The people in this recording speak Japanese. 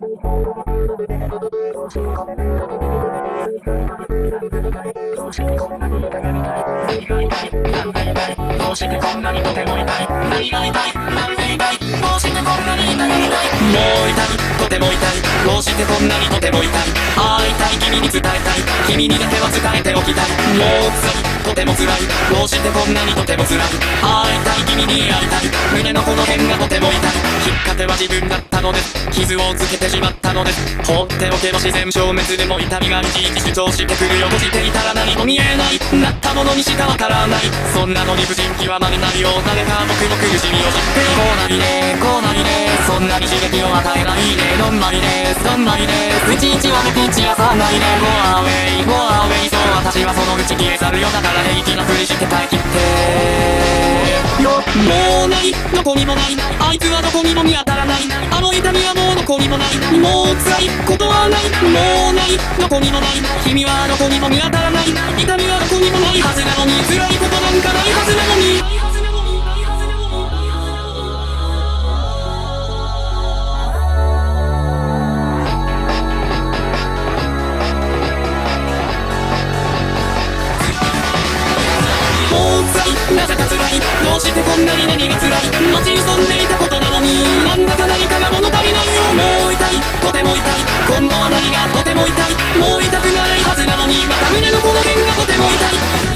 どうしてこんなにとても痛い。何が痛い、何で痛い。どうしてこんなに痛い。もう痛い、とても痛い。どうしてこんなにとても痛い。会いたい、君に伝えたい。君にだけは伝えておきたい。もう辛い、とても辛い。どうしてこんなにとても辛い。会いたい、君に会いたい。胸のこの辺がとても痛い。きっかけは自分だったのです。傷をつけてしまったのです。放っておけば自然消滅でも痛みがいちいち主張してくるよ。としていたら何も見えない。なったものにしかわからない。そんなの理不尽極まりないよ。誰か僕の苦しみを知ってよ。こうなりね、こうなりね。そんなに刺激を与えないね。どんまりです、どんまりです。いちいちはね、ピンチはさないね。ゴーアウェイ、ゴーアウェイ。そう私はそのうち消え去るよ。だから平気なふりして耐えきってよ。もうない、どこにもない。あいつはどこにも見当たらない。あの痛みはもうどこにもない。もう辛いことはない。もうない、どこにもない。君はどこにも見当たらない。痛みはどこにもないはずなのに。辛いことなんかないはずなのに。もう辛い、なぜか辛い。どうしてこんなに何が辛い。待ち望んでいたことなのに。なんだか何かが物足りないよ。もう痛い、とても痛い。今度は何がとても痛い。もう痛くないはずなのに。また胸のこの辺がとても痛い。